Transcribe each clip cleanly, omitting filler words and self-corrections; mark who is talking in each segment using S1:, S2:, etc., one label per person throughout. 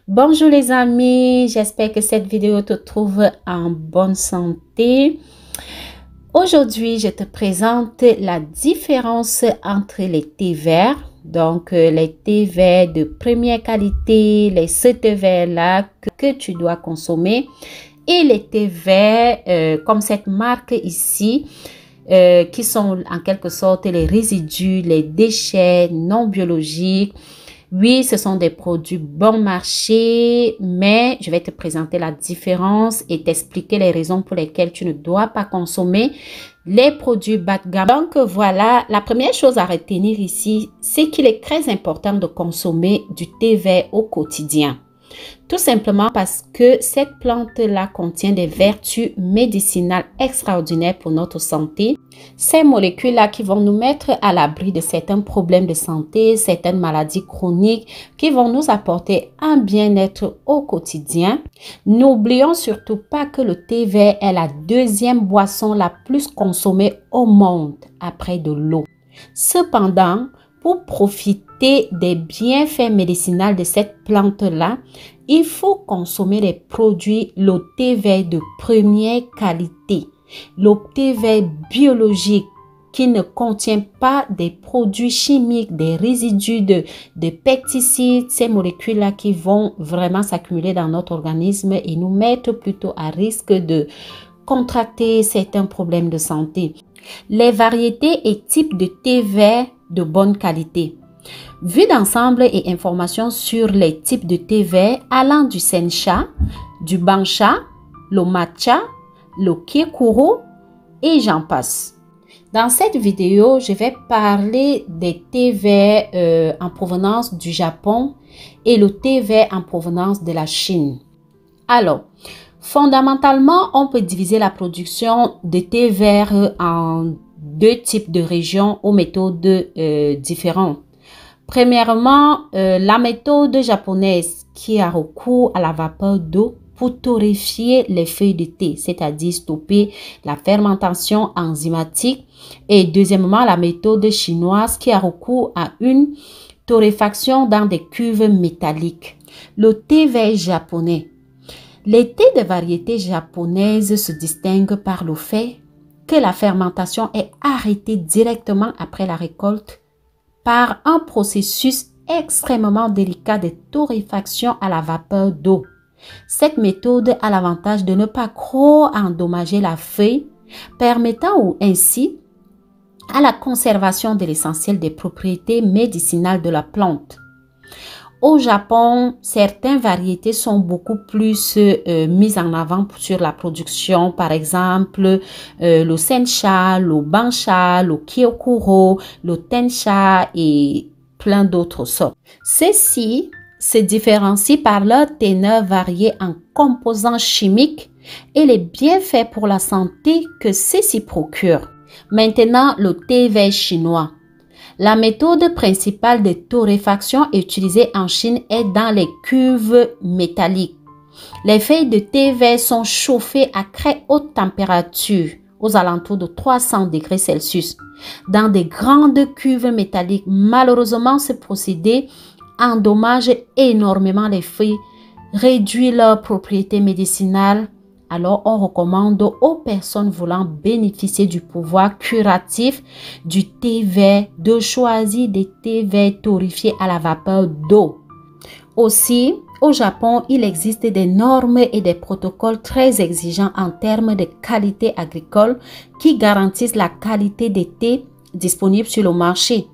S1: Bonjour les amis, j'espère que cette vidéo te trouve en bonne santé. Aujourd'hui, je te présente la différence entre les thés verts, donc les thés verts de première qualité, les thés verts là que tu dois consommer, et les thés verts comme cette marque ici, qui sont en quelque sorte les résidus, les déchets non biologiques. Oui, ce sont des produits bon marché, mais je vais te présenter la différence et t'expliquer les raisons pour lesquelles tu ne dois pas consommer les produits bas de gamme. Donc voilà, la première chose à retenir ici, c'est qu'il est très important de consommer du thé vert au quotidien. Tout simplement parce que cette plante-là contient des vertus médicinales extraordinaires pour notre santé. Ces molécules-là qui vont nous mettre à l'abri de certains problèmes de santé, certaines maladies chroniques, qui vont nous apporter un bien-être au quotidien. N'oublions surtout pas que le thé vert est la deuxième boisson la plus consommée au monde après de l'eau. Cependant, pour profiter des bienfaits médicinaux de cette plante-là, il faut consommer les produits, le thé vert de première qualité, le thé vert biologique qui ne contient pas des produits chimiques, des résidus de pesticides, ces molécules-là qui vont vraiment s'accumuler dans notre organisme et nous mettre plutôt à risque de contracter certains problèmes de santé. Les variétés et types de thé vert de bonne qualité. Vue d'ensemble et informations sur les types de thé vert allant du sencha, du bancha, le matcha, le kekuro et j'en passe. Dans cette vidéo, je vais parler des thés verts en provenance du Japon et le thé vert en provenance de la Chine. Alors, fondamentalement, on peut diviser la production de thé vert en deux types de régions aux méthodes différentes. Premièrement, la méthode japonaise qui a recours à la vapeur d'eau pour torréfier les feuilles de thé, c'est-à-dire stopper la fermentation enzymatique. Et deuxièmement, la méthode chinoise qui a recours à une torréfaction dans des cuves métalliques. Le thé vert japonais. Les thés de variétés japonaises se distinguent par le fait que la fermentation est arrêtée directement après la récolte par un processus extrêmement délicat de torréfaction à la vapeur d'eau. Cette méthode a l'avantage de ne pas trop endommager la feuille, permettant ainsi à la conservation de l'essentiel des propriétés médicinales de la plante. Au Japon, certaines variétés sont beaucoup plus mises en avant sur la production. Par exemple, le sencha, le bancha, le kekuro, le tencha et plein d'autres sortes. Ceux-ci se différencient par leur teneur variée en composants chimiques et les bienfaits pour la santé que ceux-ci procurent. Maintenant, le thé vert chinois. La méthode principale de torréfaction utilisée en Chine est dans les cuves métalliques. Les feuilles de thé vert sont chauffées à très haute température, aux alentours de 300 degrés Celsius, dans des grandes cuves métalliques. Malheureusement, ce procédé endommage énormément les feuilles, réduit leurs propriétés médicinales. Alors, on recommande aux personnes voulant bénéficier du pouvoir curatif du thé vert de choisir des thés verts torréfiés à la vapeur d'eau. Aussi, au Japon, il existe des normes et des protocoles très exigeants en termes de qualité agricole qui garantissent la qualité des thés disponibles sur le marché.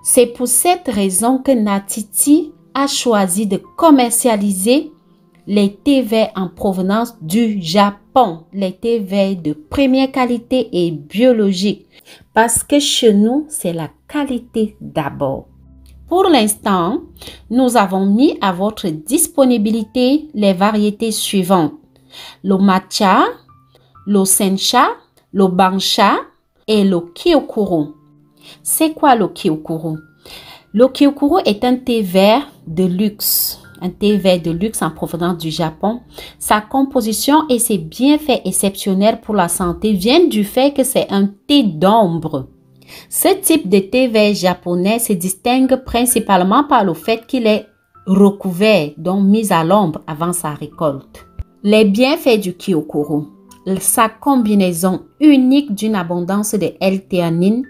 S1: C'est pour cette raison que Natiti a choisi de commercialiser les thés verts en provenance du Japon, les thés verts de première qualité et biologiques, parce que chez nous, c'est la qualité d'abord. Pour l'instant, nous avons mis à votre disponibilité les variétés suivantes: le matcha, le sencha, le bancha et le kekuro. C'est quoi le kekuro? Le kekuro est un thé vert de luxe. Un thé vert de luxe en provenance du Japon. Sa composition et ses bienfaits exceptionnels pour la santé viennent du fait que c'est un thé d'ombre. Ce type de thé vert japonais se distingue principalement par le fait qu'il est recouvert, donc mis à l'ombre avant sa récolte. Les bienfaits du Kyokuro. Sa combinaison unique d'une abondance de L-théanine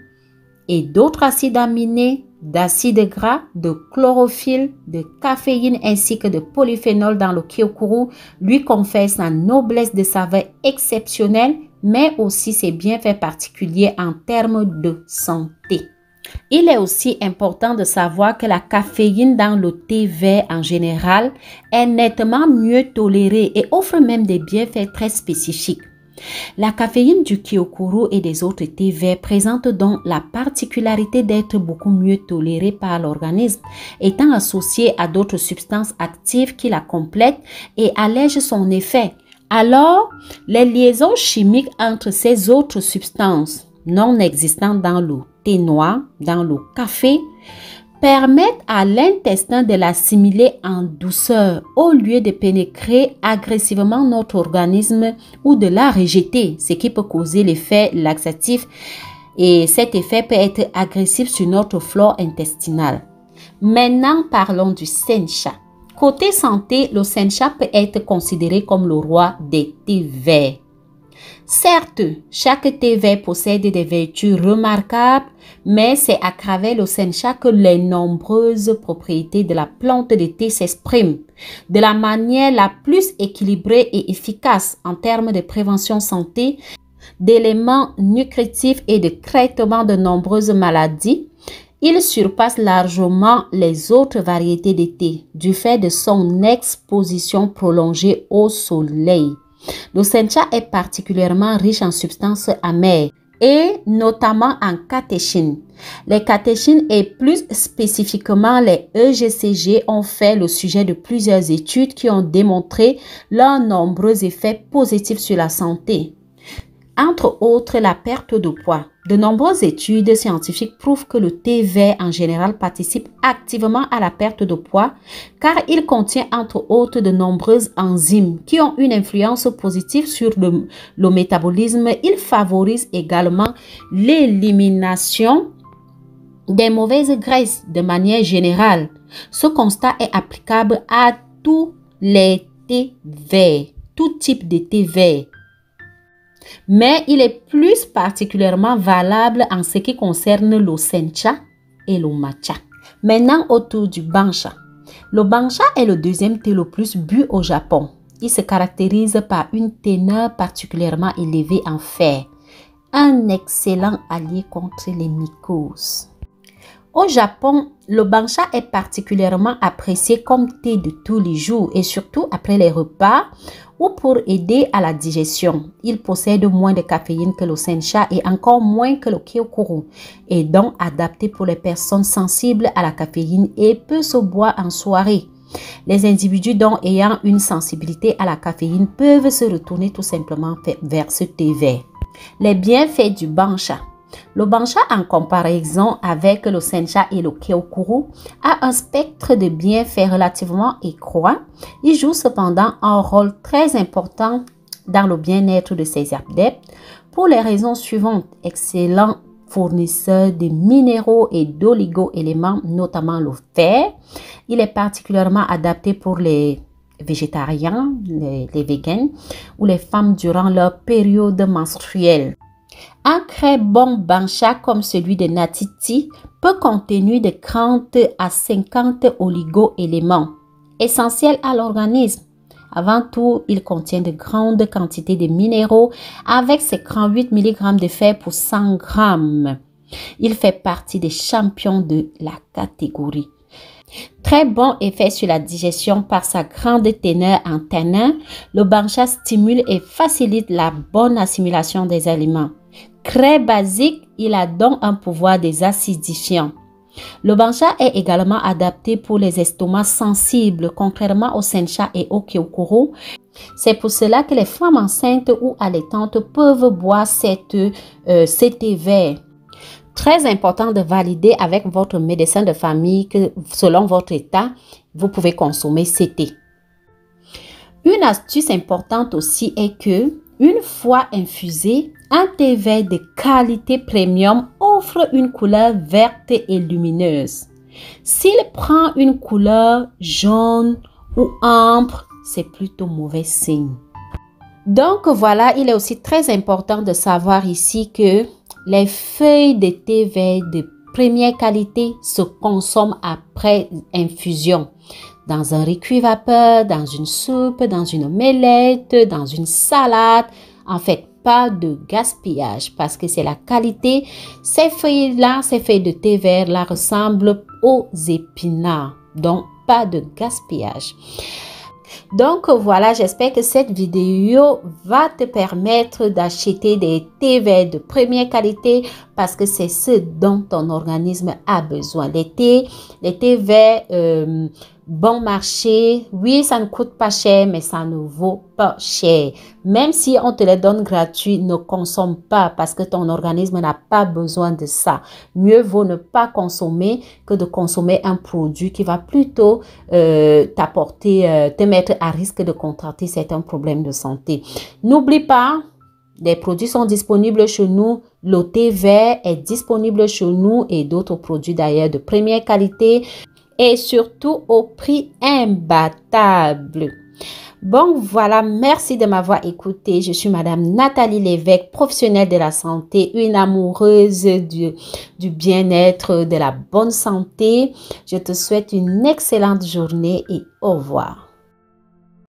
S1: et d'autres acides aminés, d'acides gras, de chlorophylle, de caféine ainsi que de polyphénol dans le Kyokuro lui confère sa noblesse de saveur exceptionnelle, mais aussi ses bienfaits particuliers en termes de santé. Il est aussi important de savoir que la caféine dans le thé vert en général est nettement mieux tolérée et offre même des bienfaits très spécifiques. La caféine du Kyokuro et des autres thés verts présente donc la particularité d'être beaucoup mieux tolérée par l'organisme, étant associée à d'autres substances actives qui la complètent et allègent son effet. Alors, les liaisons chimiques entre ces autres substances non existantes dans le thé noir, dans le café, permettent à l'intestin de l'assimiler en douceur au lieu de pénétrer agressivement notre organisme ou de la rejeter, ce qui peut causer l'effet laxatif et cet effet peut être agressif sur notre flore intestinale. Maintenant, parlons du sencha. Côté santé, le sencha peut être considéré comme le roi des thés verts. Certes, chaque thé vert possède des vertus remarquables, mais c'est à travers le sencha que les nombreuses propriétés de la plante de thé s'expriment de la manière la plus équilibrée et efficace en termes de prévention santé, d'éléments nutritifs et de traitement de nombreuses maladies. Il surpasse largement les autres variétés de thé du fait de son exposition prolongée au soleil. Le sencha est particulièrement riche en substances amères et notamment en catéchines. Les catéchines et plus spécifiquement les EGCG ont fait le sujet de plusieurs études qui ont démontré leurs nombreux effets positifs sur la santé. Entre autres, la perte de poids. De nombreuses études scientifiques prouvent que le thé vert en général participe activement à la perte de poids car il contient entre autres de nombreuses enzymes qui ont une influence positive sur le métabolisme. Il favorise également l'élimination des mauvaises graisses de manière générale. Ce constat est applicable à tous les thés verts, tout type de thé vert. Mais il est plus particulièrement valable en ce qui concerne le sencha et le matcha. Maintenant, autour du bancha. Le bancha est le deuxième thé le plus bu au Japon. Il se caractérise par une teneur particulièrement élevée en fer, un excellent allié contre les mycoses. Au Japon, le bancha est particulièrement apprécié comme thé de tous les jours et surtout après les repas ou pour aider à la digestion. Il possède moins de caféine que le sencha et encore moins que le kyokuro et donc adapté pour les personnes sensibles à la caféine et peut se boire en soirée. Les individus donc ayant une sensibilité à la caféine peuvent se retourner tout simplement vers ce thé vert. Les bienfaits du bancha. Le bancha, en comparaison avec le sencha et le kyokuro, a un spectre de bienfaits relativement étroit. Il joue cependant un rôle très important dans le bien-être de ses adeptes pour les raisons suivantes. Excellent fournisseur de minéraux et d'oligo-éléments, notamment le fer. Il est particulièrement adapté pour les végétariens, les végans ou les femmes durant leur période menstruelle. Un très bon bancha comme celui de Natiti peut contenir de 30 à 50 oligo-éléments essentiels à l'organisme. Avant tout, il contient de grandes quantités de minéraux avec ses 38 mg de fer pour 100 g. Il fait partie des champions de la catégorie. Très bon effet sur la digestion par sa grande teneur en tanin, le bancha stimule et facilite la bonne assimilation des aliments. Très basique, il a donc un pouvoir désacidifiant. Le bancha est également adapté pour les estomacs sensibles, contrairement au sencha et au kyokuro. C'est pour cela que les femmes enceintes ou allaitantes peuvent boire ces thés verts. Très important de valider avec votre médecin de famille que selon votre état, vous pouvez consommer ces thés. Une astuce importante aussi est que, une fois infusé, un thé vert de qualité premium offre une couleur verte et lumineuse. S'il prend une couleur jaune ou ambre, c'est plutôt mauvais signe. Donc voilà, il est aussi très important de savoir ici que les feuilles de thé vert de première qualité se consomment après infusion. Dans un riz cuit vapeur, dans une soupe, dans une omelette, dans une salade. En fait, pas de gaspillage parce que c'est la qualité. Ces feuilles-là, ces feuilles de thé vert-là ressemblent aux épinards. Donc, pas de gaspillage. Donc voilà, j'espère que cette vidéo va te permettre d'acheter des thés verts de première qualité parce que c'est ce dont ton organisme a besoin. Les thés verts bon marché, oui, ça ne coûte pas cher, mais ça ne vaut pas cher. Même si on te les donne gratuits, ne consomme pas parce que ton organisme n'a pas besoin de ça. Mieux vaut ne pas consommer que de consommer un produit qui va plutôt te mettre à risque de contracter certains problèmes de santé. N'oublie pas, les produits sont disponibles chez nous. Le thé vert est disponible chez nous et d'autres produits d'ailleurs de première qualité. Et surtout au prix imbattable. Bon, voilà, merci de m'avoir écouté. Je suis Madame Nathalie Lévesque, professionnelle de la santé, une amoureuse du bien-être, de la bonne santé. Je te souhaite une excellente journée et au revoir.